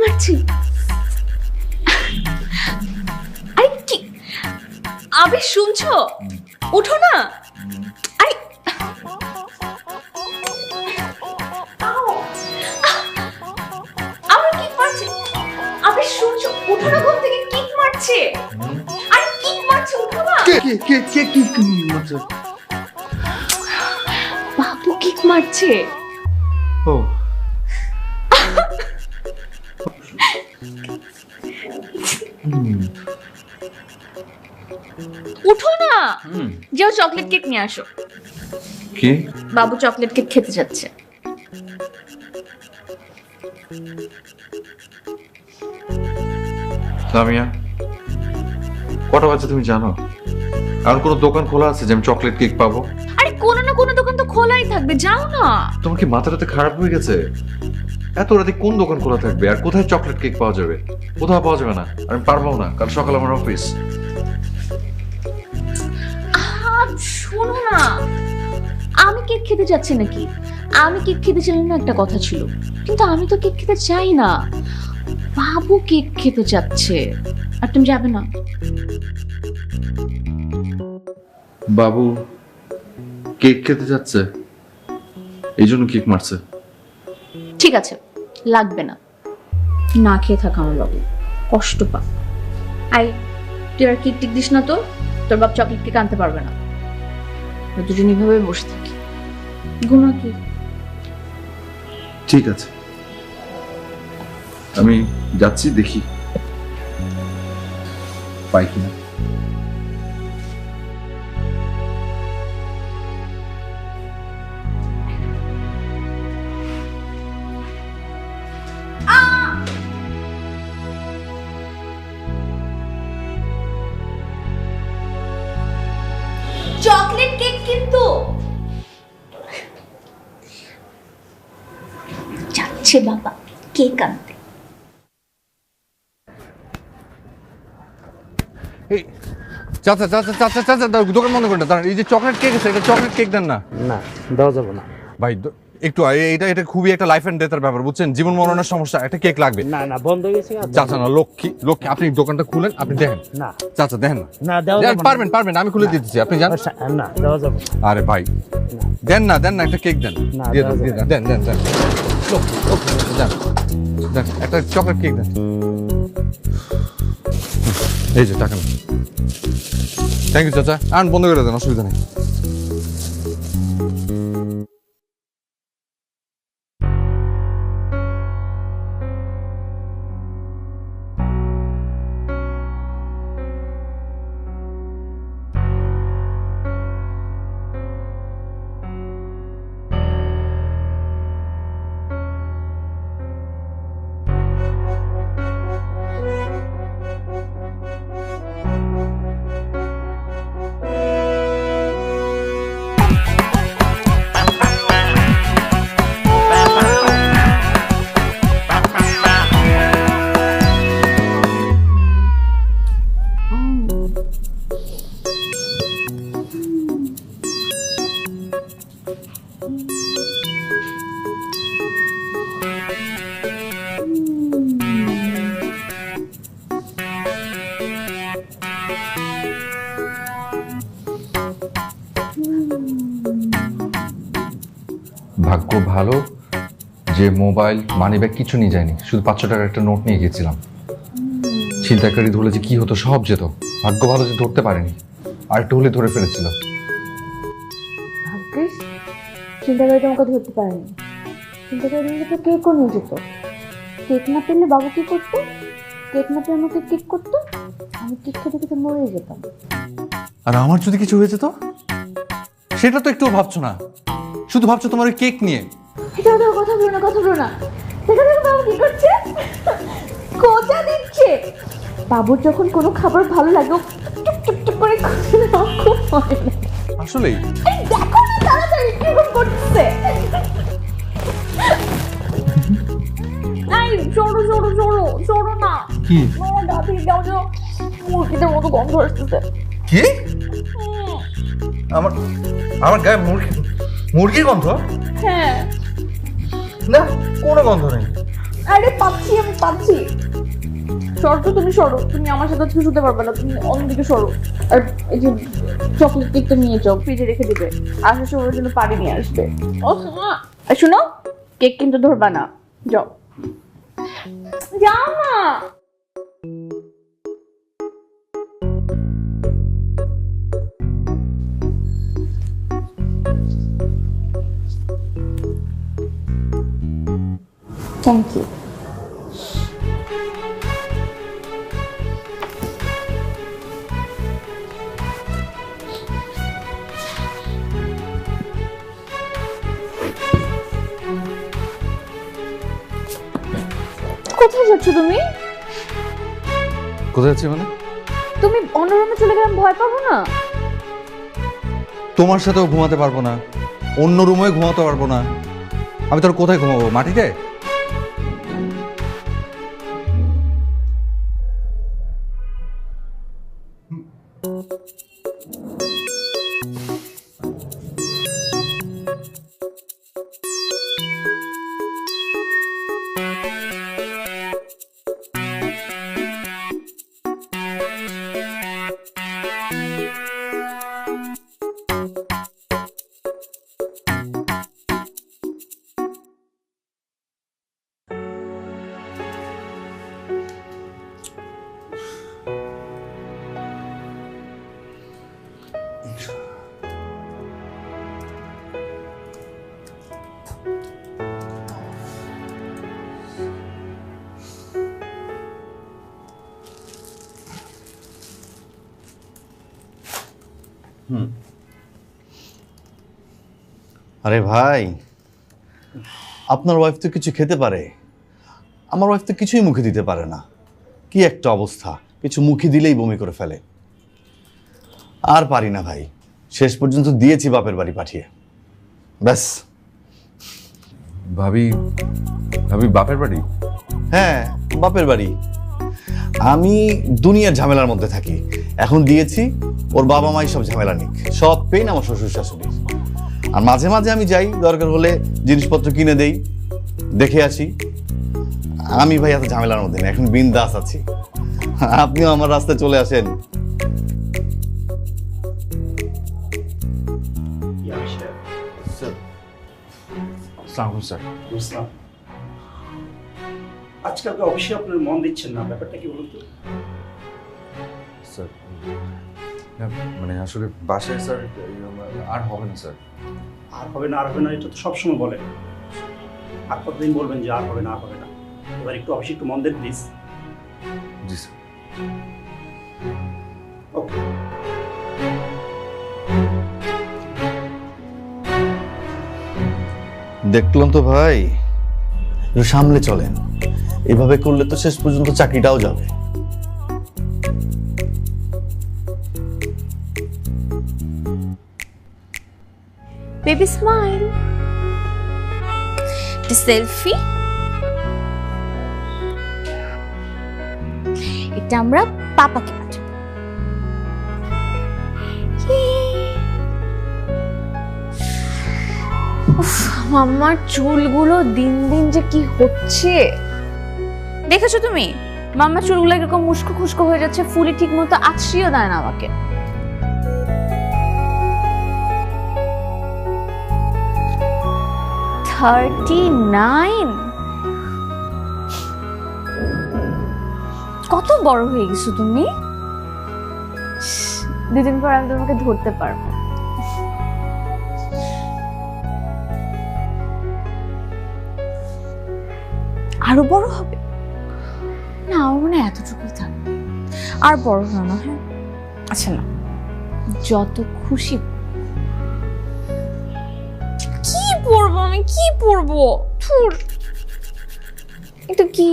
মারছি? আরে কি আবে শুনছো? উঠো না। আরে আবার কিক মারছে। আবে শুনছো? উঠো না, ঘুম থেকে কিক মারছে। আরে কিক মারছে, উঠো না। কে কি মারছে? বাবু কিক মারছে। ও উঠো না, যাও চকলেট কেক নিয়ে আসো। কি? বাবু চকলেট কেক খেতে যাচ্ছে। লামিয়া, কটা বাজে তুমি জানো? আর কোনো দোকান খোলা আছে যে আমি চকলেট কেক পাবো? আরে কোনো না কোনো দোকান তো খোলাই থাকবে, যাও না। তোমার কি মাথাটাতে খারাপ হয়ে গেছে? এত রাতে কোন দোকান খোলা থাকবে আর কোথায় চকলেট কেক পাওয়া যাবে? কোথাও পাওয়া যাবে না, আমি পারবো না, কাল সকালে আমার অফিস। শোনো না, আমি কেক খেতে যাচ্ছি নাকি? আমি কেক খেতে চাইলে না একটা কথা ছিল, কিন্তু আমি তো কেক খেতে চাই না। বাবু কেক খেতে যাচ্ছে আর তুমি যাবে না। বাবু কেক খেতে যাচ্ছে, এই জন্য কেক মারছে। ঠিক আছে, লাগবে না, না খেয়ে থাক আমার বাবু, কষ্ট পা। আই, তুই আর কেক টিক দিস না তো, তোর বাপ চকলেট কেক আনতে পারবে না। দুজন এইভাবে বসে থাকি, ঘুমা কি? ঠিক আছে, আমি যাচ্ছি, দেখি পাই কিনা। চকলেট কেক কিন্তু যাচ্ছে বাবা কেক আনতে। এই চাচা চাচা চাচা চাচা দোকান বন্ধ করে না, দাঁড়ান। এই যে চকলেট কেক আছে, এটা চকলেট কেক দেন না। না, দেওয়া যাবে না ভাই একটু এটা এটা খুবই একটা লাইফ এন্ড ডেথের ব্যাপার, বুঝছেন? জীবন মরণের সমস্যা, একটা কেক লাগবে। না না, বন্ধ হয়ে গেছে। চাচা না, লক্ষ্মী লক্ষ্মী, আপনি দোকানটা খুলেন, আপনি দেখেন। না চাচা দেখেন না। না, দেওয়া যাবে না। পারবেন পারবেন, আমি খুলে দিতেছি, আপনি যান। না, দেওয়া যাবে না। আরে ভাই দেন না, একটা কেক দেন, না, দিয়ে দেন, দেওয়া দিয়ে যাবে দেন, দেন দেন দেন। লক্ষ্মী, লক্ষ্মী, দেন দেন, একটা চকলেট কেক দেন। এই যে টাকা। থ্যাংক ইউ চাচা, আন বন্ধ করে দেন, অসুবিধা নেই। ভাগ্য ভালো যে মোবাইল মানিব্যাগ কিছু নিয়ে যায়নি, শুধু 500 টাকার একটা নোট নিয়ে গেছিলাম। ছিনতাইকারী ধরলে যে কি হতো, সব যেত। ভাগ্য ভালো যে ধরতে পারেনি, আর একটু হলে ধরে ফেলেছিল। ভাগ্যিস চিন্তাকারী তোমাকে ধরতে পারেনি। চিন্তাকারী তো কেকও নিয়ে যেত। কেক না পেলে বাবু কি করতো? কেক না পেলে আমাকে কেক করতো, আমি কেক খেতে খেতে মরে যেতাম। আর আমার যদি কিছু হয়েছে তো? সেটা তো একটু ভাবছো না, শুধু ভাবছো তোমার ওই কেক নিয়ে। এটা তো কথা বলো না, কথা বলো না। দেখা দেখো বাবু কি করছে, কোচা দিচ্ছে। বাবুর যখন কোনো খাবার ভালো লাগে টুক টুক টুক করে খুব মজা লাগে। আসলেই দেখো না তাড়াতাড়ি কিরকম করছে। এই জোরো জোরো জোরো জোরো না। কি? দাদি যাও যাও, মুরগিদের মতো গন্ধ আসতেছে। কি? আমার আমার গায়ে মুরগির গন্ধ? হ্যাঁ, না, কোনো গন্ধ নেই। আরে পাচ্ছি, আমি পাচ্ছি। সরো, তুমি সরো, তুমি আমার সাথে আজকে শুতে পারবে না, তুমি অন্যদিকে সরো। আর এই যে চকলেট কেকটা নিয়ে যাও, ফ্রিজে রেখে দিবে, আসার সময়ের জন্য পানি নিয়ে আসবে। ও আর শুনো, কেক কিন্তু ধরবা না, যাও যাও না। Thank you. কোথায় যাচ্ছ তুমি? কোথায় যাচ্ছি মানে? তুমি অন্য রুমে চলে গেলে আমি ভয় পাবো না? তোমার সাথেও ঘুমাতে পারবো না, অন্য রুমে ঘুমাতে পারবো না। আমি তোর কোথায় ঘুমাবো? মাটিতে? আরে ভাই, আপনার ওয়াইফ তো কিছু খেতে পারে, আমার ওয়াইফ তো কিছুই মুখে দিতে পারে না। কি একটা অবস্থা, কিছু মুখে দিলেই বমি করে ফেলে। আর পারি না ভাই, শেষ পর্যন্ত দিয়েছি বাপের বাড়ি পাঠিয়ে। ব্যাস। ভাবি ভাবি বাপের বাড়ি? হ্যাঁ, বাপের বাড়ি। আমি দুনিয়ার ঝামেলার মধ্যে থাকি, এখন দিয়েছি, ওর বাবা মাই সব ঝামেলা নিক, সব পেন আমার শ্বশুর শাশুড়ির। আর মাঝে মাঝে আমি যাই, দরকার হলে জিনিসপত্র কিনে দেই, দেখে আসি। আমি ভাই এত ঝামেলার মধ্যে নেই, এখন বিন্দাস আছি। আপনিও আমার রাস্তায় চলে আসেন। স্যার, আজকালকে অফিসে আপনার মন দিচ্ছেন না, ব্যাপারটা কি বলুন তো? স্যার মানে আসলে বাসায় স্যার আর হবে না স্যার। আর হবে না, আর হবে না, এটা তো সবসময় বলেন। আর কতদিন বলবেন যে আর হবে না, আর হবে না? এবার একটু অফিসে একটু মন দেন প্লিজ। G sir. ওকে। দেখলাম তো ভাই, একটু সামলে চলেন, এভাবে করলে তো শেষ পর্যন্ত চাকরিটাও যাবে। Baby smile, selfie. এটা আমরা পাপাকে পাঠাবো। আমার চুলগুলো দিন দিন যে কি হচ্ছে দেখেছো তুমি? মাম্মার চুলগুলো এরকম মুস্কো খুস্কো হয়ে যাচ্ছে, ফুলি ঠিক মতো আছড়িও দেয় না আমাকে। কত বড় হয়ে গেছো তুমি। দুদিন পর আমি তোমাকে ধরতে পারবো। আরো বড় হবে না? আমার মনে হয় এতটুকুই থাকবে, আর বড় হবে না। হ্যাঁ আচ্ছা, না যত খুশি। কি পরবো আমি, কি পরবো? এটা কি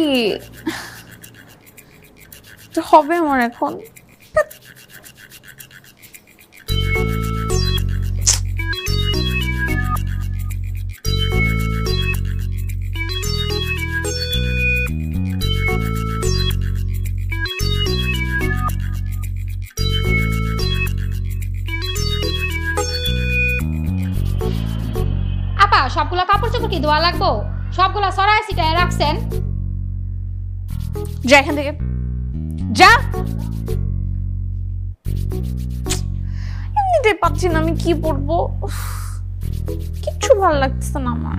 হবে আমার এখন? আপা, সবগুলা কাপড় চোপড় কি ধোয়া লাগবো? সবগুলা সরাই ছিটায় রাখছেন? যা এখান থেকে, যা। এমনিতে পাচ্ছি না, আমি কি পরবো, কিচ্ছু ভালো লাগতেছে না আমার।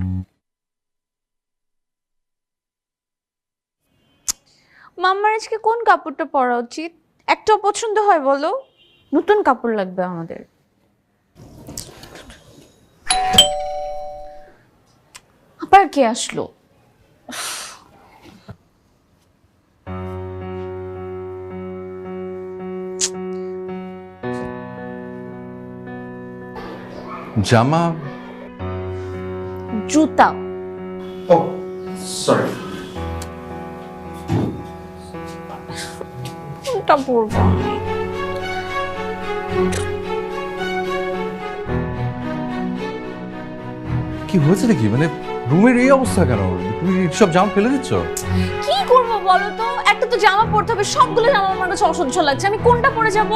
মাম্মার আজকে কোন কাপড়টা পরা উচিত? একটা পছন্দ হয় বলো? নতুন কাপড় লাগবে আমাদের। আবার কে আসলো? জামা? জুতা। ও সরি। কোনটা পরবো আমি? কি হয়েছে নাকি? মানে রুমের এই অবস্থা কেন? তুমি সব জামা ফেলে দিচ্ছ? কি করবো বলো তো? একটা তো জামা পরতে হবে, সবগুলো জামা আমার কাছে অসহ্য লাগছে, আমি কোনটা পরে যাব?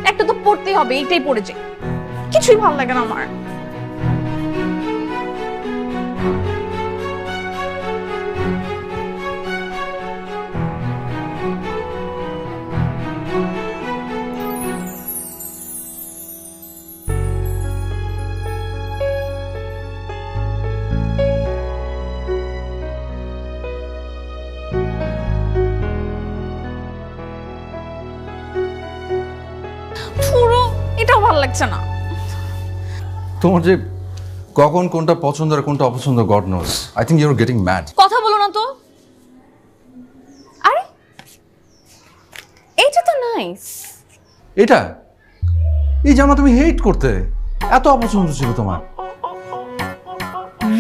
একটা তো পরতেই হবে, এইটাই পরে যাই, কিছুই ভালো লাগে না আমার। পুরো এটাও ভালো লাগছে না। তোমার যে কখন কোনটা পছন্দ আর কোনটা অপছন্দ, God knows. I think you are getting mad. কথা বলো না তো। আরে এইটা তো নাইস। এটা এই জামা তুমি হেট করতে, এত অপছন্দ ছিল তোমার।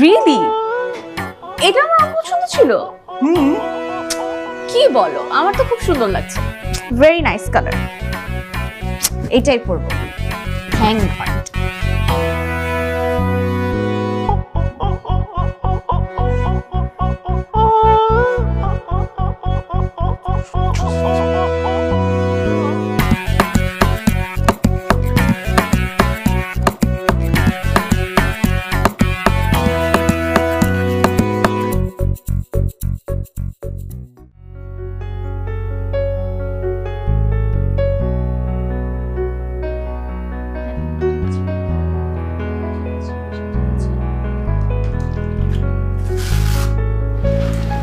রিয়েলি? এটা আমার অপছন্দ ছিল? কি বলো, আমার তো খুব সুন্দর লাগছে, ভেরি নাইস কালার, এটাই পরবো। Hang point.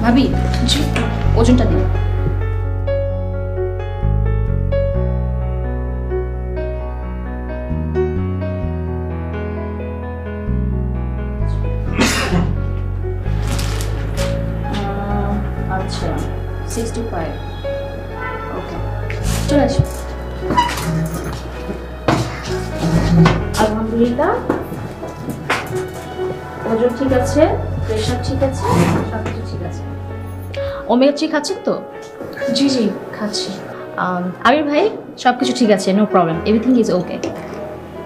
ভাবি, জি, ওজনটা দিন। আচ্ছা 65। ওকে, চলে আসো। আলহামদুলিল্লাহ, ওজন ঠিক আছে, প্রেশার ঠিক আছে, সবকিছু ঠিক আছে। ওমেগা 3 খাচ্ছেন তো? জি জি খাচ্ছি। আবির ভাই, সবকিছু ঠিক আছে, no problem, everything is okay.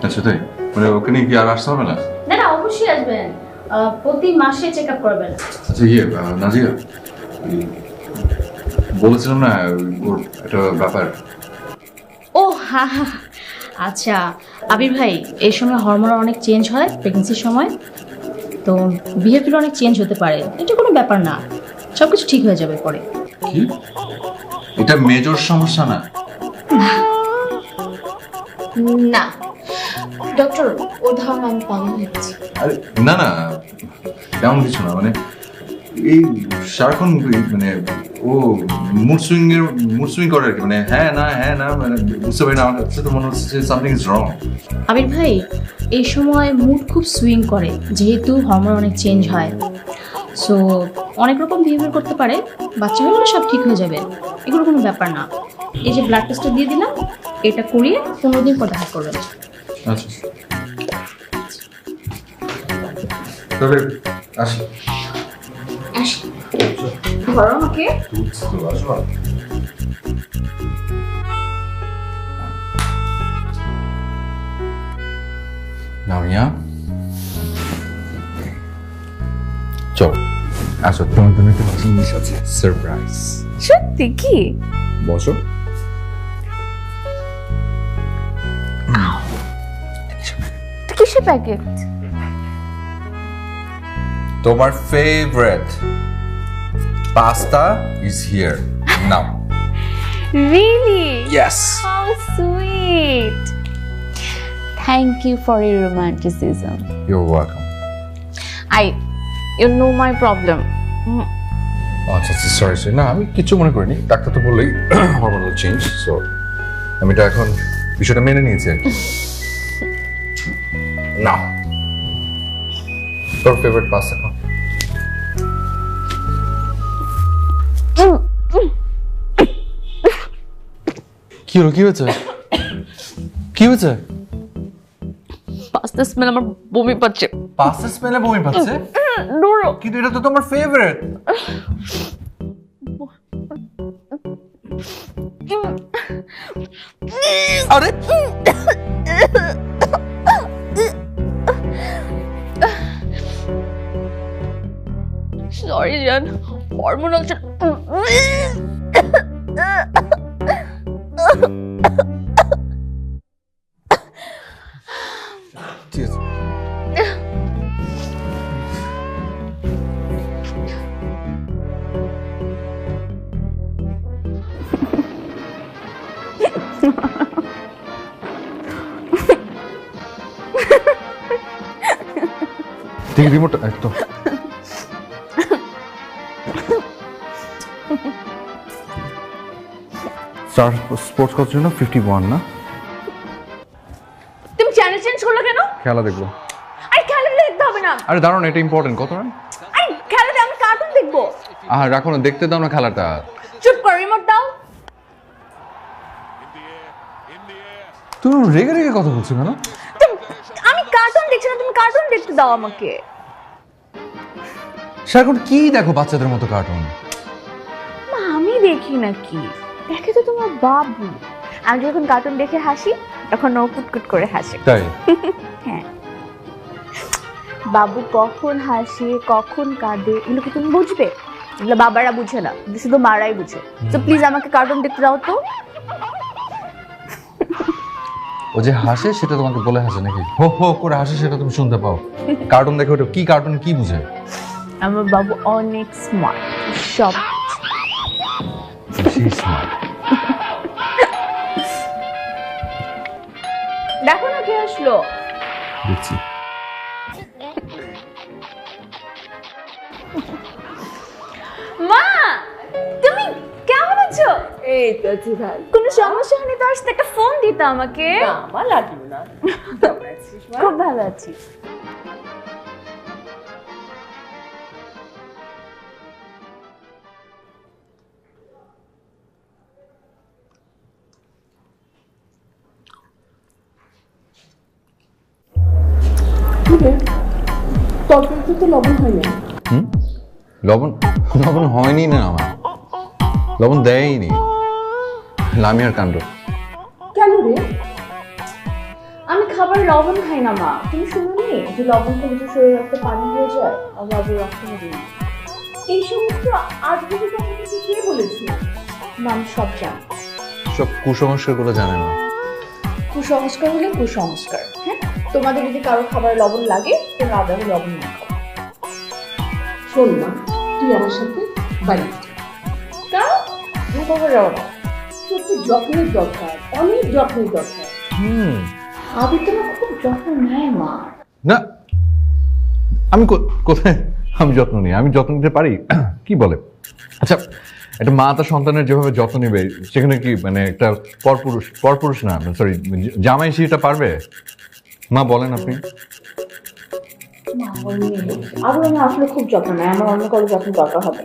আচ্ছা তাই? মানে ওখানে কি আর আসতে হবে না? না না, অবশ্যই আসবেন, প্রতি মাসে চেক আপ করবেন। আচ্ছা নাজিয়া, বলেছিলাম না ওর একটা ব্যাপার। ও হ্যাঁ হ্যাঁ, আচ্ছা আবির ভাই, এই সময় হরমোন অনেক চেঞ্জ হয় প্রেগনেন্সির সময়, তো বিহেভিয়ার অনেক চেঞ্জ হতে পারে, এটা কোনো ব্যাপার না, সবকিছু ঠিক হয়ে যাবে পরে। কি? এটা মেজর সমস্যা না? না ডক্টর, ওর ধারণা আমি পাগল হয়ে গেছি। আরে না না, তেমন কিছু না, মানে এই সারাক্ষণ মানে ও মুড সুইং করে আর কি, মানে হ্যাঁ না মানে বুঝতে পারি না, আমার কাছে তো মনে হচ্ছে যে সামথিং ইজ রং। আবির ভাই, এই সময় মুড খুব সুইং করে, যেহেতু হরমোন অনেক চেঞ্জ হয়, সো অনেক রকম বিহেভিয়ার করতে পারে, বাচ্চা হলে সব ঠিক হয়ে যাবে, এগুলো কোনো ব্যাপার না। এই যে ব্লাড টেস্টটা দিয়ে দিলাম, এটা করিয়ে 15 দিন পর দেখা করবেন। আচ্ছা তবে আসি। আসি, ধরো আমাকে। নামিয়া, চল আসো, তোমার জন্য একটা জিনিস আছে, সারপ্রাইজ। সত্যি? কি? বসো। কিসের প্যাকেট? তোমার favourite pasta is here now. Really? Yes. How sweet. Thank you for your romanticism. You're welcome. You know my problem. আচ্ছা আচ্ছা সরি সরি, না আমি কিছু মনে করিনি, ডাক্তার তো বললেই হরমোনাল চেঞ্জ, সো আমি এটা এখন বিষয়টা মেনে নিয়েছি আর কি। না তোর ফেভারিট পাস্তা খাও। কি হলো, কি হয়েছে, কি হয়েছে? পাস্তা স্মেল আমার বমি পাচ্ছে। পাস্তা স্মেলে বমি পাচ্ছে? নোরো। কিন্তু এটা তো তোমার ফেভারিট। আরে সরি জান, হরমোনাল ঠিক আছে। দেখি রিমোটটা একদম স্টার স্পোর্টস কত ছিল? 51 না? তুমি চ্যানেল চেঞ্জ করলে কেন? খেলা দেখবো। আরে খেলা দেখতে হবে না। আরে দাঁড়াও না, এটা ইম্পর্টেন্ট। কত রান? আরে খেলাতে আমি কার্টুন দেখবো। রাখো না, দেখতে দাও না খেলাটা। চুপ কর, রিমোট দাও। তুমি রেগে রেগে কথা বলছো কেন? আমি কার্টুন দেখছি না, তুমি কার্টুন দেখতে দাও আমাকে। সারাক্ষণ কি দেখো বাচ্চাদের মতো কার্টুন? মা আমি দেখি নাকি, দেখে তো তোমার বাবু। আমি যখন কার্টুন দেখে হাসি তখন ও কুটকুট করে হাসে। তাই? হ্যাঁ, বাবু কখন হাসে কখন কাঁদে এগুলো কি তুমি বুঝবে? এগুলো বাবারা বুঝে না, শুধু মারাই বুঝে। তো প্লিজ আমাকে কার্টুন দেখতে দাও তো। ও যে হাসে সেটা তোমাকে বলে হাসে নাকি? হো হো করে হাসে সেটা তুমি শুনতে পাও। কার্টুন দেখে ওটা কি কার্টুন কি বুঝে? আমার বাবু অনেক স্মার্ট, সব স্মার্ট। দেখো না কে আসলো। দেখছি। মা তুমি কেমন আছো? এই তো আছি ভাই। কোনো সমস্যা হলে তো আসতে একটা ফোন দিতে আমাকে। না আমার লাগবে না। কেমন আছিস মা? খুব ভালো আছি। তরকারিতে তো লবণ হয় না। লবণ লবণ হয়নি না আমার, লবণ দেয়নি। লামিয়ার কাণ্ড। কেন রে? আমি খাবার লবণ খাই না মা। তুমি শুনোনি যে লবণ খেলে তো শরীরে রক্ত পানি হয়ে যায়, আর বাবু রক্ত নেই। এই সমস্ত আজগুবি কথা কিছু কে বলেছে? মা আমি সব জানি। সব কুসংস্কারগুলো জানে না। কুসংস্কার হলে কুসংস্কার। হ্যাঁ, তোমাদের যদি কারো খাবার লবণ লাগে তোমরা আদা লবণ না খাও। শোন মা, তুই আমার সাথে বাড়িতে যা। কারণ আমি কখন যাবো না। তোর তো যত্নের দরকার, অনেক যত্নের দরকার। আবির তোমার খুব যত্ন নেয় মা। না আমি কোথায় আমি যত্ন নিই? আমি যত্ন নিতে পারি? কি বলে? আচ্ছা একটা মা তার সন্তানের যেভাবে যত্ন নেবে সেখানে কি মানে একটা পরপুরুষ না সরি জামাই সেটা পারবে? মা বলেন আপনি। আবার আমি আসলে খুব যত্ন নেয়, আমার অন্য কারো যত্ন দরকার হবে।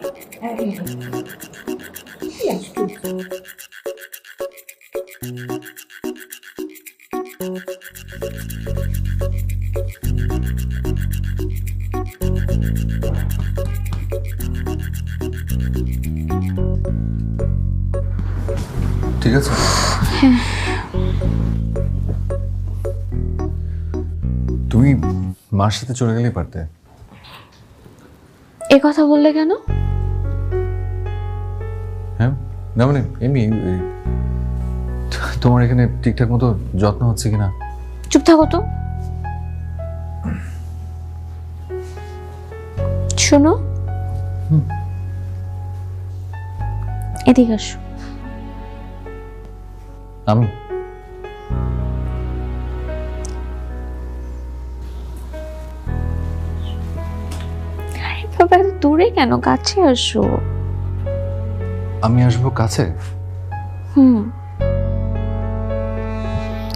ঠিক আছে। তুমি মার সাথে চলে গেলেই পারতে। এ কথা বললে কেন? হ্যাঁ না মানে এমনি তোমার এখানে ঠিকঠাক মতো যত্ন হচ্ছে কিনা। চুপ থাকো তো। শোনো, এদিকে আসো। আমি বাবা, এত দূরে কেন? কাছে আসো। আমি আসবো কাছে? হুম।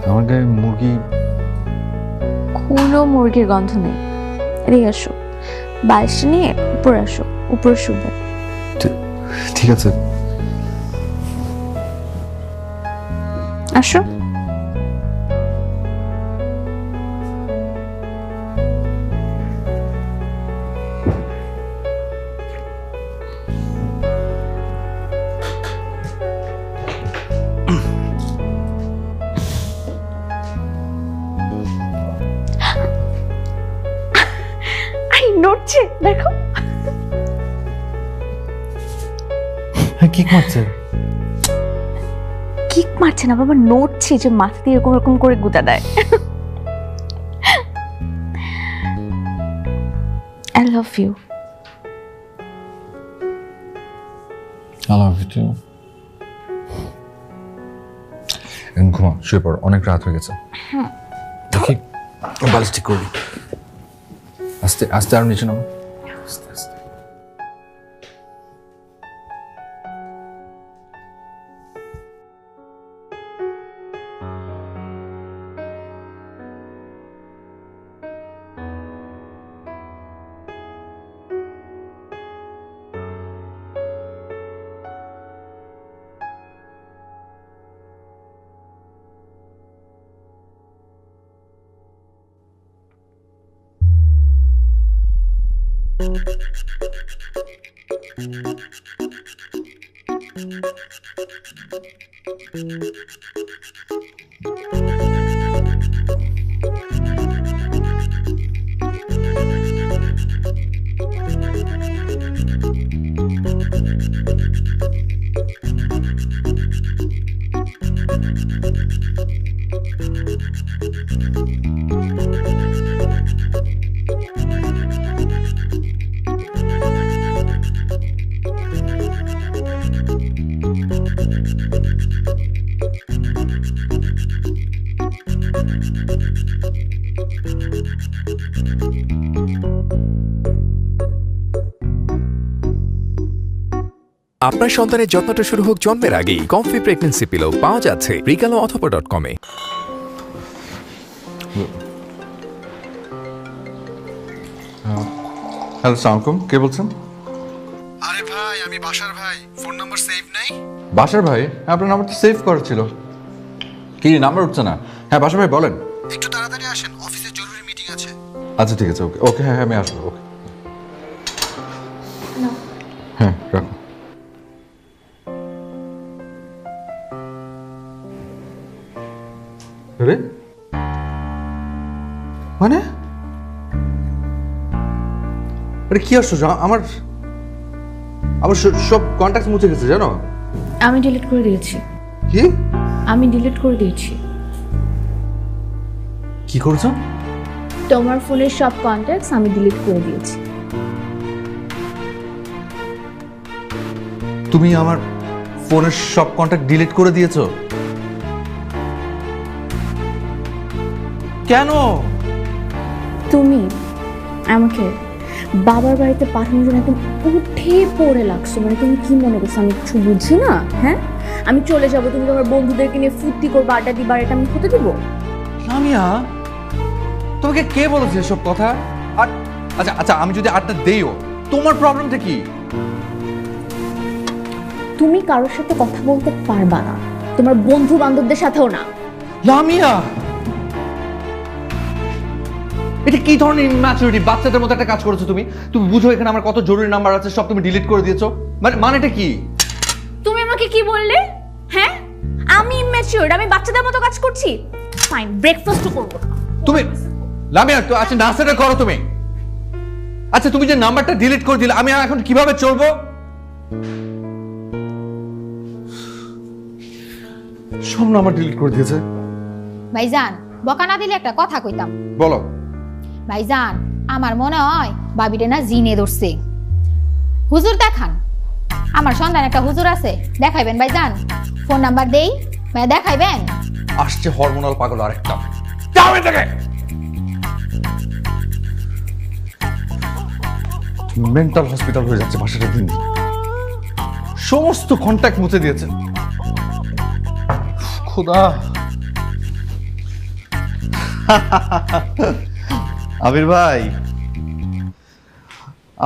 আমার গায়ে মুরগি। কোনো মুরগির গন্ধ নেই। এদিকে আসো, বালিশ নিয়ে উপরে আসো, উপরে শুবে। ঠিক আছে, আসো। নড়ছে দেখো। কিক মারছে? কিক মারছে না বাবা, নড়ছে, যে মাথা দিয়ে এরকম এরকম করে গুতা দেয়। I love you. I love you too. ঘুমা, শুয়ে পড়ো, অনেক রাত হয়ে গেছে। দেখি বালিশ ঠিক করবি। আস্তে আস্তে, আর নিচে নামো। আস্তে আস্তে। আপনার সন্তানের যত্নটা শুরু হোক জন্মের আগেই। কমফি প্রেগন্যান্সি পিলো পাওয়া যাচ্ছে রিকালো অথবা .com-এ। হ্যালো, সালাম আলাইকুম। কে বলছেন? আরে ভাই, আমি বাসার ভাই। ফোন নাম্বার সেভ নাই? বাসার ভাই? আপনার নাম্বারটা সেভ করা ছিল। কি নাম্বার উঠছে না? হ্যাঁ বাসার ভাই, বলেন। একটু তাড়াতাড়ি আসেন, অফিসে জরুরি মিটিং আছে। আচ্ছা ঠিক আছে, ওকে ওকে, হ্যাঁ আমি আসবো। ওকে, হ্যাঁ রাখো। আরে মানে, আরে কি আশ্চর্য, আমার আমার সব কন্ট্যাক্ট মুছে গেছে জানো। আমি ডিলিট করে দিয়েছি। কি? আমি ডিলিট করে দিয়েছি। কি করছো? তোমার ফোনের সব কন্ট্যাক্টস আমি ডিলিট করে দিয়েছি। তুমি আমার ফোনের সব কন্ট্যাক্ট ডিলিট করে দিয়েছো? কেন? তুমি আমাকে বাবার বাড়িতে পাঠানোর জন্য একদম উঠে পড়ে লাগছো। মানে তুমি কি মনে করছো আমি কিছু বুঝি না? হ্যাঁ, আমি চলে যাবো, তুমি তোমার বন্ধুদেরকে নিয়ে ফুর্তি করবো, আড্ডা দিবা, এটা আমি হতে দিব? লামিয়া, তোমাকে কে বলেছে এসব কথা? আর আচ্ছা আচ্ছা, আমি যদি আড্ডা দেইও, তোমার প্রবলেমটা কি? তুমি কারোর সাথে কথা বলতে পারবা না, তোমার বন্ধু বান্ধবদের সাথেও না। লামিয়া, এটা কি ধরনের ইম্যাচুরিটি? বাচ্চাদের মতো একটা কাজ করেছো তুমি। তুমি বুঝো এখানে আমার কত জরুরি নাম্বার আছে, সব তুমি ডিলিট করে দিয়েছো। মানেটা কি? তুমি আমাকে কি বললে? হ্যাঁ, আমি ইম্যাচিউরড, আমি বাচ্চাদের মতো কাজ করছি? ফাইন, ব্রেকফাস্টও করব না। তুমি লামিয়া, তো আচ্ছা নাস্তাটা করো তুমি। আচ্ছা তুমি যে নাম্বারটা ডিলিট করে দিলে, আমি এখন কিভাবে চলবো? সব নাম্বার ডিলিট করে দিয়েছে। ভাইজান, বকা না দিলে একটা কথা কইতাম। বলো। ভাইজান, আমার মনে হয় ভাবিটা না জিনে ধরছে। হুজুর দেখান। আমার সন্ধান একটা হুজুর আছে, দেখাইবেন ভাইজান? ফোন নাম্বার দেই, ভাইয়া দেখাইবেন? আসছে হরমোনাল পাগল আরেকটা। যাও এখান থেকে। মেন্টাল হসপিটাল হয়ে যাচ্ছে বাসাটা দিন। সমস্ত কন্ট্যাক্ট মুছে দিয়েছেন। খোদা। আবির ভাই,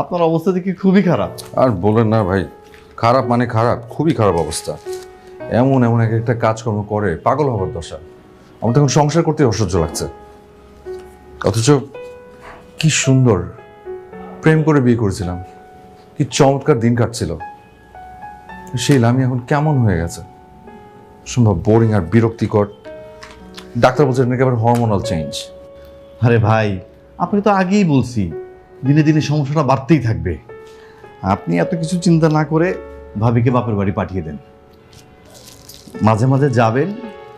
আপনার অবস্থা দেখি খুবই খারাপ। আর বলেন না ভাই, খারাপ মানে খারাপ, খুবই খারাপ অবস্থা। এমন এমন এক একটা কাজকর্ম করে পাগল হবার দশা। আমার তো এখন সংসার করতে অসহ্য লাগছে। অথচ কি সুন্দর প্রেম করে বিয়ে করেছিলাম, কি চমৎকার দিন কাটছিল। সেই লামি এখন কেমন হয়ে গেছে, সম্ভব বোরিং আর বিরক্তিকর। ডাক্তার বলছেন নাকি আবার হরমোনাল চেঞ্জ। আরে ভাই, আপনাকে তো আগেই বলছি দিনে দিনে সমস্যাটা বাড়তেই থাকবে। আপনি এত কিছু চিন্তা না করে ভাবিকে বাপের বাড়ি পাঠিয়ে দেন। মাঝে মাঝে যাবেন,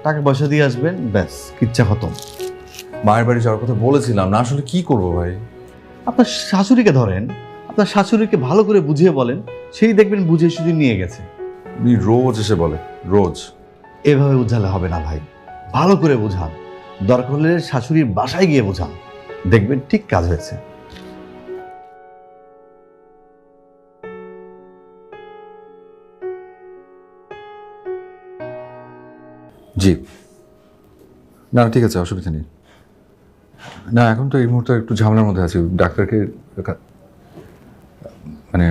টাকা পয়সা দিয়ে আসবেন, ব্যাস কিচ্ছা খতম। মায়ের বাড়ি যাওয়ার কথা বলেছিলাম না, আসলে কি করবো ভাই। আপনার শাশুড়িকে ধরেন, আপনার শাশুড়িকে ভালো করে বুঝিয়ে বলেন, সেই দেখবেন বুঝিয়ে সুঝিয়ে নিয়ে গেছে। রোজ এসে বলে, রোজ। এভাবে বুঝালে হবে না ভাই, ভালো করে বোঝান। দরকার হলে শাশুড়ির বাসায় গিয়ে বোঝান, দেখবেন ঠিক কাজ হয়েছে। জি না, ঠিক আছে, অসুবিধা নেই। না এখন তো এই মুহূর্তে একটু ঝামেলার মধ্যে আছি। ডাক্তারকে মানে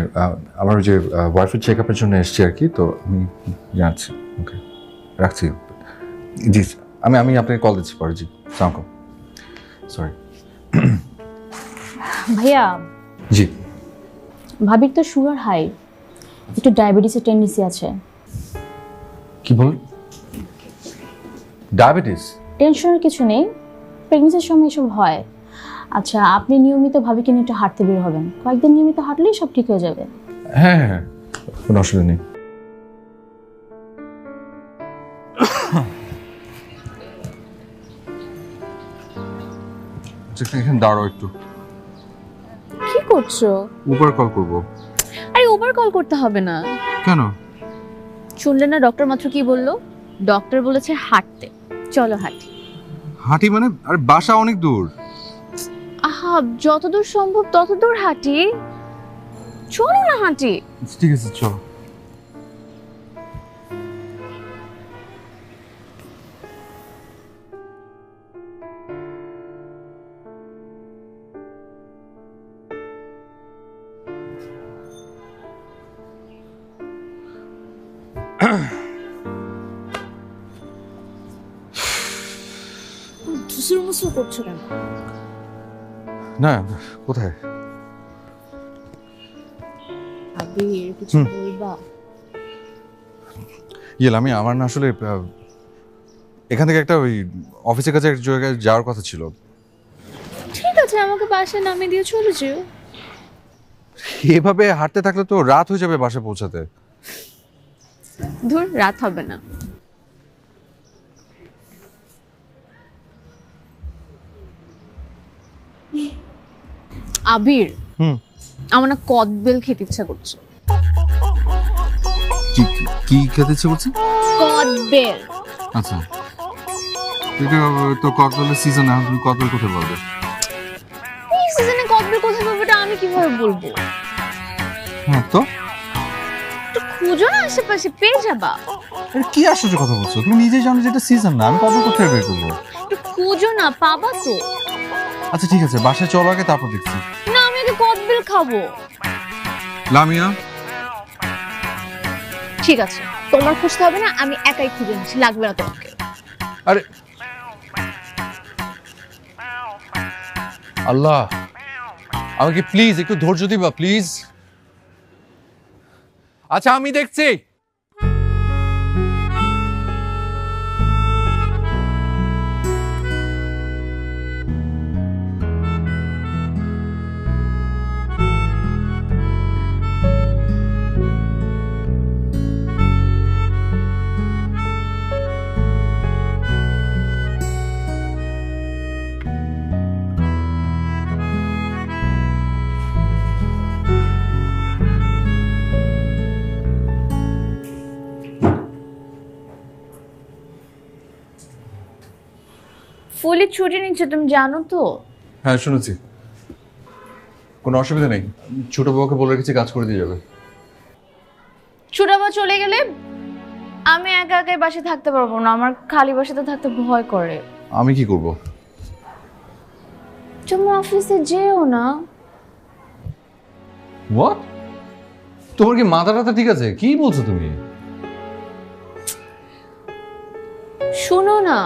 আমার যে ওয়াইফের চেক আপের জন্য এসছি আর কি, তো আমি যাচ্ছি। ওকে, রাখছি। জি, আমি আপনাকে কল দিচ্ছি পরে। জি, সালাম। সরি। ভাইয়া, জি। ভাবির তো সুগার হাই, একটু ডায়াবেটিসের টেন্ডেন্সি আছে। কি বল? ডায়াবেটিস? টেনশনের কিছু নেই, প্রেগনেন্সির সময় এসব হয়। আচ্ছা, আপনি নিয়মিত ভাবিকে নিয়ে একটু হাঁটতে বের হবেন। কয়েকদিন নিয়মিত হাঁটলেই সব ঠিক হয়ে যাবে। হ্যাঁ হ্যাঁ, কোনো অসুবিধা নেই। এখানে দাঁড়াও একটু। কি করছো? উবার কল করবো। আরে উবার কল করতে হবে না। কেন? শুনলেন না ডক্টর মাত্র কি বললো? ডক্টর বলেছে হাঁটতে। চলো হাঁটি। হাঁটি মানে? আরে বাসা অনেক দূর। আহা, যতদূর সম্ভব ততদূর হাঁটি। চলো না হাঁটি। ঠিক আছে, চলো। ধুসুর করছো কেন? না, কোথায়? আবির, কিছু বলবা? আমি আমার না আসলে এখান থেকে একটা ওই অফিসের কাছে এক জায়গায় যাওয়ার কথা ছিল। ঠিক আছে, আমাকে বাসায় নামিয়ে দিয়ে চলে যেও। এভাবে হাঁটতে থাকলে তো রাত হয়ে যাবে বাসায় পৌঁছাতে। ধুর, রাত হবে না। আবির, আমার না কদবেল খেতে ইচ্ছা করছে। কি খেতে ইচ্ছে করছে? কদবেল। আচ্ছা, এটা তো কদবেলের সিজন, এখন তুমি কদবেল কোথায় পাবে? এই সিজনে কদবেল কোথায় পাবো এটা আমি কিভাবে বলবো? হ্যাঁ তো একটু খুঁজো না, আশেপাশে পেয়ে যাবা। কি আশ্চর্য কথা বলছো? তুমি নিজেই জানো যে এটা সিজন না, আমি কদবেল কোথায় বের করবো? একটু খুঁজো না, পাবা তো। আচ্ছা ঠিক আছে, বাসায় চলো আগে, তারপর দেখছি। না, আমি আগে কদবেল খাবো। লামিয়া, ঠিক আছে, তোমার খুঁজতে হবে না, আমি একাই খুঁজে নিচ্ছি, লাগবে না তোমাকে। আরে আল্লাহ, আমাকে প্লিজ একটু ধৈর্য দিবা প্লিজ। আচ্ছা, আমি দেখছি। ফুলি ছুটি নিচ্ছে, তুমি জানো তো? হ্যাঁ শুনেছি, কোনো অসুবিধা নেই, ছোট বউকে বলে রেখেছি কাজ করে দিয়ে যাবে। ছোট বউ চলে গেলে আমি একা একাই বাসায় থাকতে পারবো না, আমার খালি বাসাতে থাকতে ভয় করে। আমি কি করব? তুমি অফিসে যেও না। হোয়াট? তোমার কি মাথা টাথা ঠিক আছে? কি বলছো তুমি? শোনো না,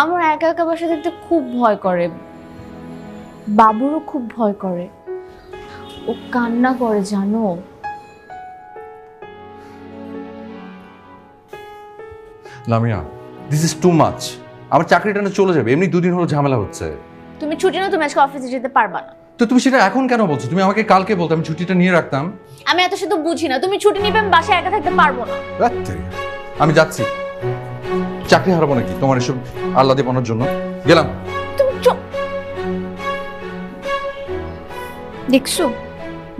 আমার একা একা বাসায় থাকতে খুব ভয় করে, বাবুরও খুব ভয় করে, ও কান্না করে জানো। Lamia, this is too much. আমার চাকরিটা না চলে যাবে, এমনি দুদিন হলো ঝামেলা হচ্ছে। তুমি ছুটি না, তুমি আজকে অফিসে যেতে পারবা না। তো তুমি সেটা এখন কেন বলছো? তুমি আমাকে কালকে বলতে আমি ছুটিটা নিয়ে রাখতাম। আমি এত শুধু বুঝি না, তুমি ছুটি নিবে, আমি বাসায় একা থাকতে পারবো না। আমি যাচ্ছি, চাকরি হারাবো নাকি তোমার এসব আল্লাহ দেবানোর জন্য? গেলাম। তুমি দেখছো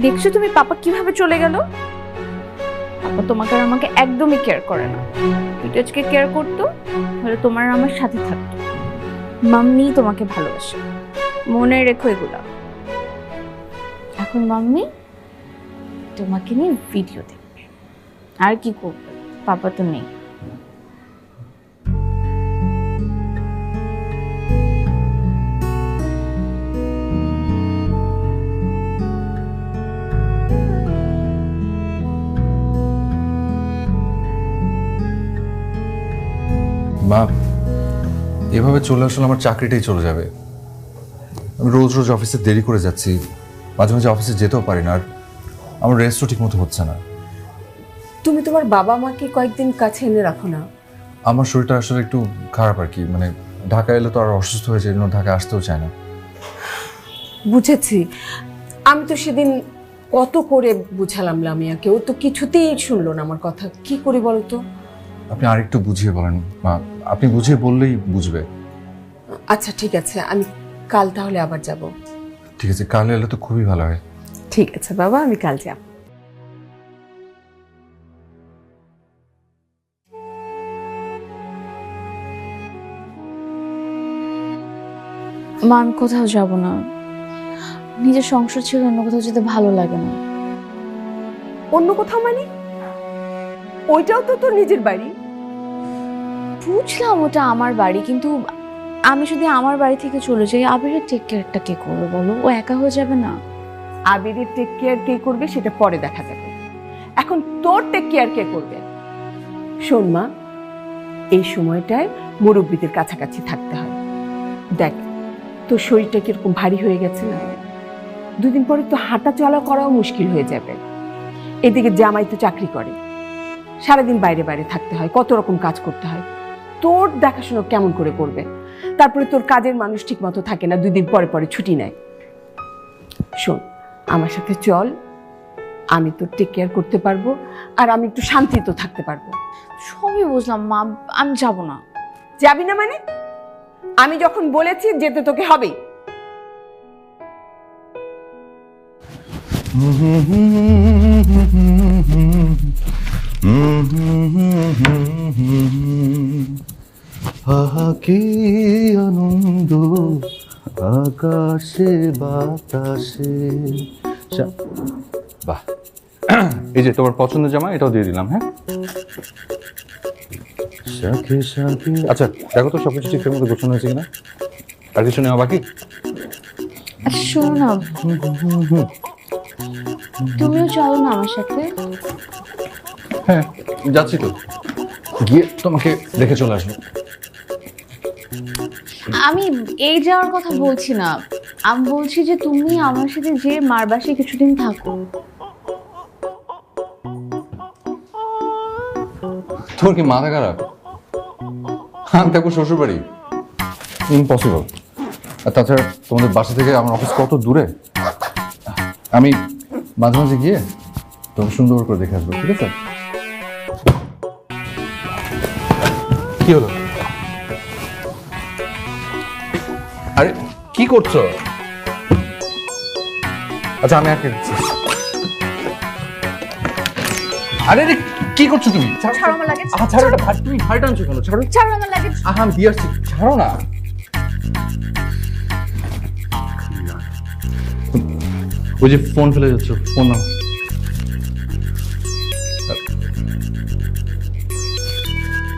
দেখছো তুমি পাপা কিভাবে চলে গেল? পাপা তোমাকে আর আমাকে একদমই কেয়ার করে না। যদি আজকে কেয়ার করতো তাহলে তোমার আর আমার সাথে থাকতো। মাম্মি তোমাকে ভালোবাসে, মনে রেখো এগুলা। এখন মাম্মি তোমাকে নিয়ে ভিডিও দেখবে, আর কি করবে, পাপা তো নেই। মা, এভাবে চলে আসলে আমার চাকরিটাই চলে যাবে। আমি রোজ রোজ অফিসে দেরি করে যাচ্ছি, মাঝে মাঝে অফিসে যেতেও পারি না, আর আমার রেস্টও ঠিক মতো হচ্ছে না। তুমি তোমার বাবা মাকে কয়েকদিন কাছে এনে রাখো না। আমার শরীরটা আসলে একটু খারাপ আর কি, মানে ঢাকায় এলে তো আর অসুস্থ হয়ে যায়, ঢাকায় আসতেও চায় না। বুঝেছি, আমি তো সেদিন কত করে বুঝালাম লামিয়াকে, ও তো কিছুতেই শুনলো না আমার কথা। কি করি বলতো? আপনি আরেকটু বুঝিয়ে বলেন মা, আপনি বুঝিয়ে বললেই বুঝবে। আচ্ছা ঠিক আছে, আমি কাল তাহলে আবার যাব। ঠিক আছে, কাল এলে তো খুবই ভালো হয়। ঠিক আছে বাবা, আমি কাল যাব। মা, আমি কোথাও যাব না, নিজের সংসার ছিল, অন্য কোথাও যেতে ভালো লাগে না। অন্য কোথাও মানে? ওইটাও তো তোর নিজের বাড়ি। বুঝলাম ওটা আমার বাড়ি, কিন্তু আমি যদি আমার বাড়ি থেকে চলে যাই, আবিরের টেক কেয়ারটা কে করবে বলো? ও একা হয়ে যাবে না? আবিরের টেক কেয়ার কে করবে সেটা পরে দেখা যাবে, এখন তোর টেক কেয়ার কে করবে? শোন মা, এই সময়টায় মুরব্বীদের কাছাকাছি থাকতে হয়। দেখ তোর শরীরটা কিরকম ভারী হয়ে গেছে না, দুদিন পরে তো হাঁটা চলা করাও মুশকিল হয়ে যাবে। এদিকে জামাই তো চাকরি করে, সারাদিন বাইরে বাইরে থাকতে হয়, কত রকম কাজ করতে হয়, তোর দেখাশোনা কেমন করে করবে? তারপরে তোর কাজের মানুষ ঠিক মতো থাকে না, দুদিন পরে পরে ছুটি নেয়। শোন, আমার সাথে চল, আমি তোর টেক কেয়ার করতে পারবো, আর আমি একটু শান্তিতে থাকতে পারবো। সবই বুঝলাম মা, আমি যাব না। যাবি না মানে? আমি যখন বলেছি যেতে তোকে হবে। কি আনন্দ আকাশে বাতাসে। বাহ, এই যে তোমার পছন্দের জামা, এটাও দিয়ে দিলাম। হ্যাঁ, আচ্ছা দেখো তো সবকিছু ঠিকঠাক মতো গোছানো হয়েছে কিনা, আর কিছু নেওয়া বাকি? শোনো না, তুমিও চলো না আমার সাথে। হ্যাঁ যাচ্ছি তো, গিয়ে তোমাকে দেখে চলে আসবো। আমি এই যাওয়ার কথা বলছি না, আমি বলছি যে তুমি আমার সাথে যে মার বাসায় কিছুদিন থাকো। তোর কি মাথা খারাপ? আমি থাকবো শ্বশুর বাড়ি? ইম্পসিবল। আর তাছাড়া তোমাদের বাসা থেকে আমার অফিস কত দূরে, আমি মাঝে মাঝে গিয়ে তোমাকে সুন্দর করে দেখে আসবো, ঠিক আছে? কি হলো? আরে কি করছো? আচ্ছা আমি আটকে দিচ্ছি। আরে রে কি করছো তুমি? ছাড়ো আমার লাগেজ। ছাড়ো, এটা তুমি ভাই টানছো কেন? ছাড়ো, ছাড়ো আমার লাগেজ। আমি দিয়ে আসছি, ছাড়ো না। ওই যে ফোন ফেলে যাচ্ছ, ফোন নাও।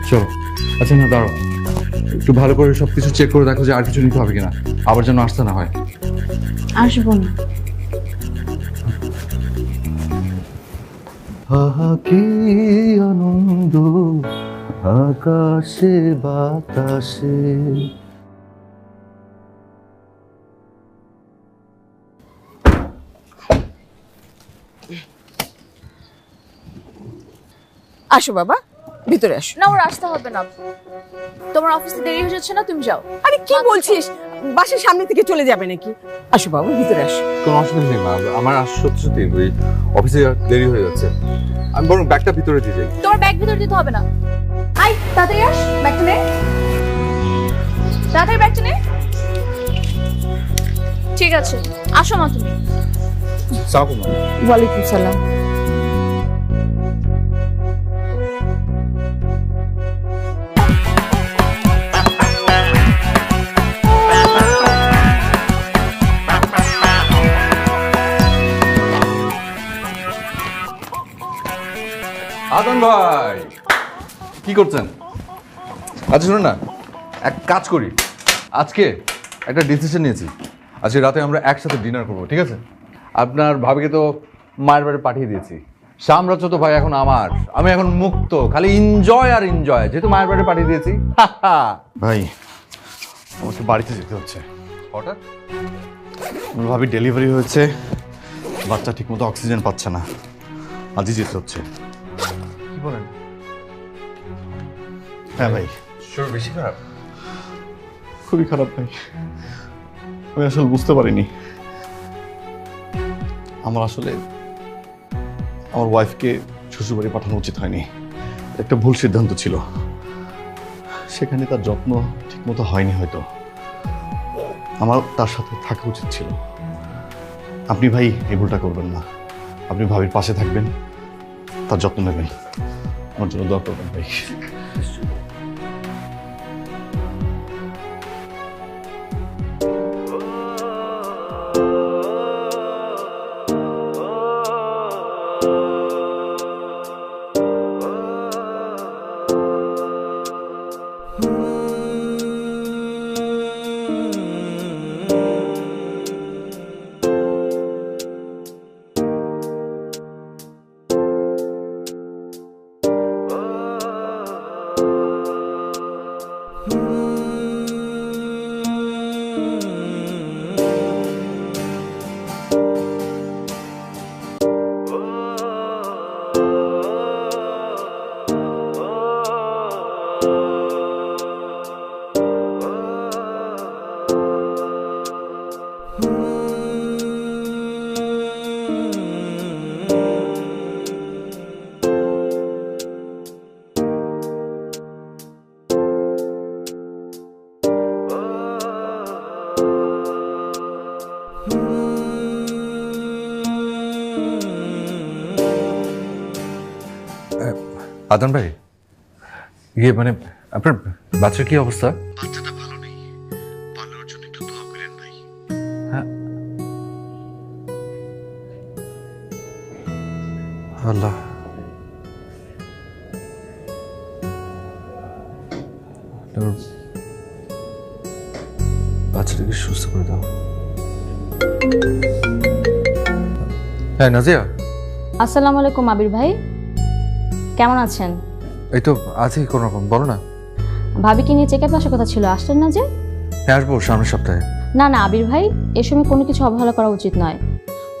চলো। আচ্ছা না, দাঁড়াও, একটু ভালো করে সবকিছু চেক করে দেখো যে আর কিছু নিতে হবে কিনা, আবার যেন আসতে না হয়। আসবো না। কি আনন্দ আকাশে বাতাসে। আসো বাবা, ভিতরে আসো। না, ওর আসতে হবে না। তোমার অফিসে দেরি হয়ে যাচ্ছে না, তুমি যাও। আরে কি বলছিস, বাসার সামনে থেকে চলে যাবে নাকি? আসো বাবা, ভিতরে আসো। কোনো অসুবিধা নেই মা, আমার সত্যি সত্যি ওই অফিসে দেরি হয়ে যাচ্ছে। আমি বরং ব্যাগটা ভিতরে দিয়ে যাই। তোমার ব্যাগ ভিতরে দিতে হবে না। আই তাড়াতাড়ি আস, ব্যাগটা নে। তাড়াতাড়ি ব্যাগটা নে। ঠিক আছে, আসো মা তুমি। ওয়ালাইকুম সালাম। আদন ভাই, কি করছেন? আচ্ছা শুনুন না, এক কাজ করি, আজকে একটা ডিসিশন নিয়েছি। আজকে রাতে আমরা একসাথে ডিনার করবো, ঠিক আছে? আপনার ভাবিকে তো মায়ের বাড়ি পাঠিয়ে দিয়েছি, সাম্রাজ্য তো ভাই এখন আমার, আমি এখন মুক্ত, খালি এনজয় আর এনজয়, যেহেতু মায়ের বাড়ি পাঠিয়ে দিয়েছি। ভাই আমার তো বাড়িতে যেতে হচ্ছে। হঠাৎ আমার ভাবি ডেলিভারি হয়েছে, বাচ্চা ঠিকমতো অক্সিজেন পাচ্ছে না, আজই যেতে হচ্ছে। কি বলেন? হ্যাঁ ভাই, শরীর বেশি খারাপ? খুবই খারাপ ভাই, আমি আসলে বুঝতে পারিনি। আমার আসলে আমার ওয়াইফকে শ্বশুরবাড়ি পাঠানো উচিত হয়নি, একটা ভুল সিদ্ধান্ত ছিল। সেখানে তার যত্ন ঠিকমতো হয়নি, হয়তো আমার তার সাথে থাকা উচিত ছিল। আপনি ভাই এই ভুলটা করবেন না, আপনি ভাবির পাশে থাকবেন, তার যত্ন নেবেন, আমার জন্য দোয়া করবেন ভাই। আদন ভাই, ইয়ে মানে আপনার বাচ্চার কি অবস্থা? বাচ্চাটা ভালো নেই, ভালো ওর জন্য একটু দোয়া করেন ভাই। হ্যাঁ, আল্লাহ বাচ্চাটাকে সুস্থ করে দাও। হ্যাঁ নাজিয়া। আসসালামু আলাইকুম আবির ভাই, কেমন আছেন? এই তো আছি কোন রকম, বলো না। ভাবিকে নিয়ে চেকআপ আসার কথা ছিল, আসলেন না যে? হ্যাঁ আসবো সামনের সপ্তাহে। না না আবির ভাই, এ সময় কোনো কিছু অবহেলা করা উচিত নয়,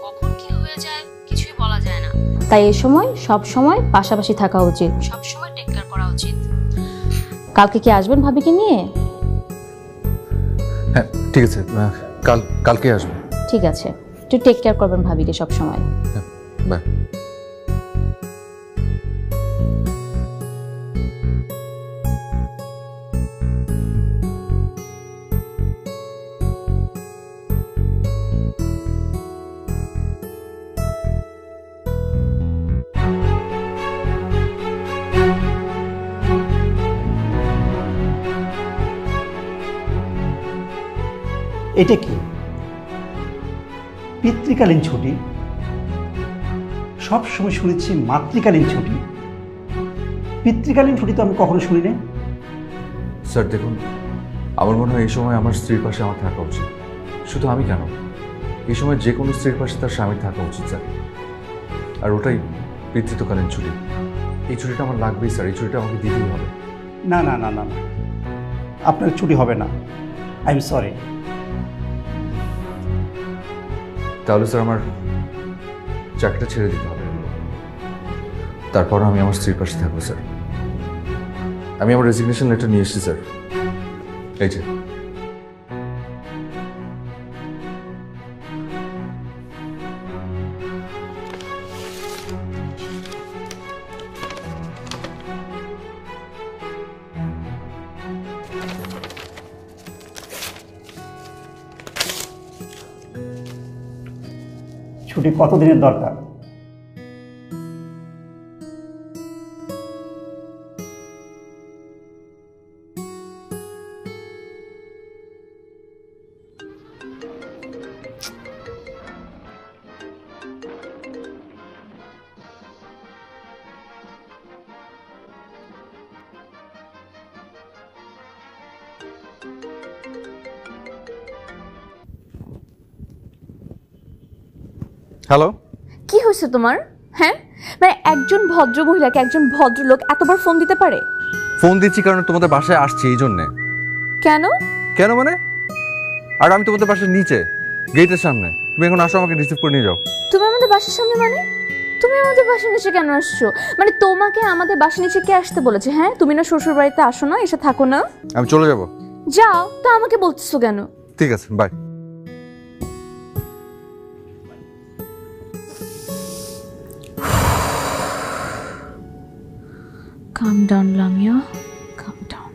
কখন কি হয়ে যায় কিছুই বলা যায় না। তাই এই সময় সব সময় পাশাপাশি থাকা উচিত, সব সময় টেক কেয়ার করা উচিত। কালকে কি আসবেন ভাবিকে নিয়ে? হ্যাঁ ঠিক আছে, কালকে আসবো। ঠিক আছে, একটু টেক কেয়ার করবেন ভাবিকে সব সময়। হ্যাঁ, বাই। এটা কি পিতৃকালীন ছুটি? সব সময় শুনেছি মাতৃকালীন ছুটি, পিতৃকালীন ছুটি তো আমি কখনো শুনি না। স্যার দেখুন, আমার মনে হয় এই সময় আমার স্ত্রীর পাশে আমার থাকা উচিত। শুধু আমি কেন, এই সময় যে কোনো স্ত্রীর পাশে তার স্বামীর থাকা উচিত স্যার। আর ওটাই পিতৃত্বকালীন ছুটি। এই ছুটিটা আমার লাগবেই স্যার, এই ছুটিটা আমাকে দিতেই হবে। না না না না না, আপনার ছুটি হবে না, আই এম সরি। তাহলে স্যার আমার চাকরিটা ছেড়ে দিতে হবে, তারপর আমি আমার স্ত্রীর পাশে থাকবো স্যার। আমি আমার রেজিগনেশন লেটার নিয়ে এসেছি স্যার, এই যে। ছুটি কতদিনের দরকার? হ্যালো, কি হয়েছে তোমার? হ্যাঁ, মানে একজন ভদ্র মহিলাকে একজন ভদ্রলোক এতবার ফোন দিতে পারে? ফোন দিচ্ছি কারণ তোমাদের বাসায় আসছি এই জন্যে। কেন? কেন মানে? আর আমি তোমাদের বাসার নিচে গেটের সামনে, তুমি এখন আসো, আমাকে রিসিভ করে নিয়ে যাও। তুমি আমাদের বাসার সামনে মানে? তুমি আমাদের বাসার নিচে কেন আসছো? মানে তোমাকে আমাদের বাসার নিচে কে আসতে বলেছে? হ্যাঁ, তুমি না শ্বশুর বাড়িতে আসো না, এসে থাকো না? আমি চলে যাব। যাও তো, আমাকে বলতেছো কেন? ঠিক আছে, by. Calm down, Lamia. Calm down.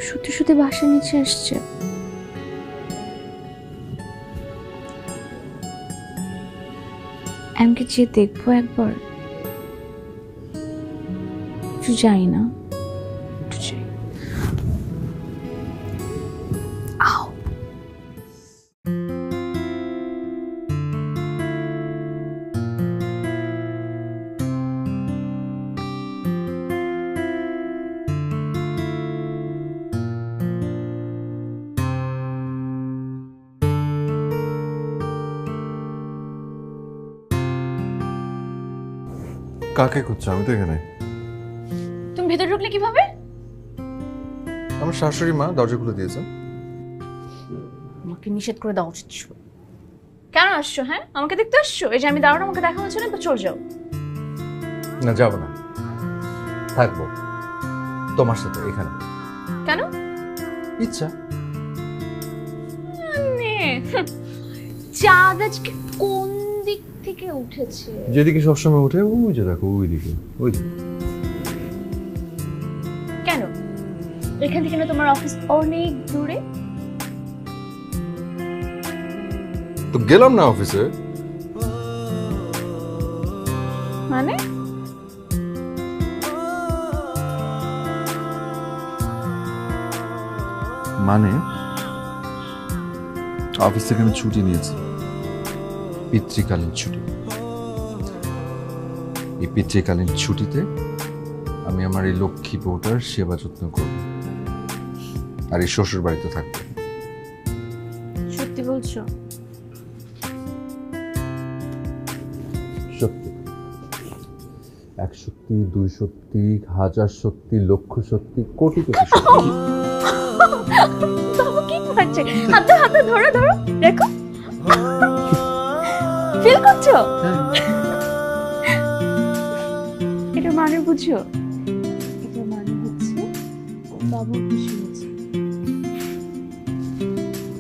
সত্যি সত্যি বাসার নিচে আসছে। আমি কি যেয়ে দেখবো একবার? একটু যাই না, একটু যাই। আও, কাকে খুঁজছো? আমি তো এখানে। তুমি ভেতরে ঢুকলে কিভাবে? আমার শাশুড়ি মা দরজা খুলে দিয়েছে। আমাকে নিষেধ করে দেওয়া উচিত ছিল। কেন আসছো? হ্যাঁ, আমাকে দেখতে আসছো? এই যে আমি দাঁড়ানো, আমাকে দেখা হচ্ছে না, তো চলে যাও। না, যাবো না, থাকবো তোমার সাথে এখানে। কেন? ইচ্ছা। চাঁদ আজকে কোন দিক থেকে উঠেছে? যেদিকে সবসময় উঠে, ওই যে দেখো, ওই দিকে, ওই দিকে। কেন? এখান থেকে না তোমার অফিস অনেক দূরে? তো গেলাম না অফিসে। মানে? মানে অফিস থেকে আমি ছুটি নিয়েছি, পিতৃকালীন ছুটি। এই পিতৃকালীন ছুটিতে আমি আমার এই লক্ষ্মী বউটার সেবা যত্ন করব, আর এই শ্বশুর বাড়িতে থাকবো। সত্যি বলছো? সত্যি। এক সত্যি, দুই সত্যি, হাজার সত্যি, লক্ষ সত্যি, কোটি কোটি সত্যি। বাবু কি করছে? হাতে হাতে ধরো ধরো, দেখো ফিল করছো? এটা মানে বুঝছো? এটা মানে হচ্ছে বাবু খুশি।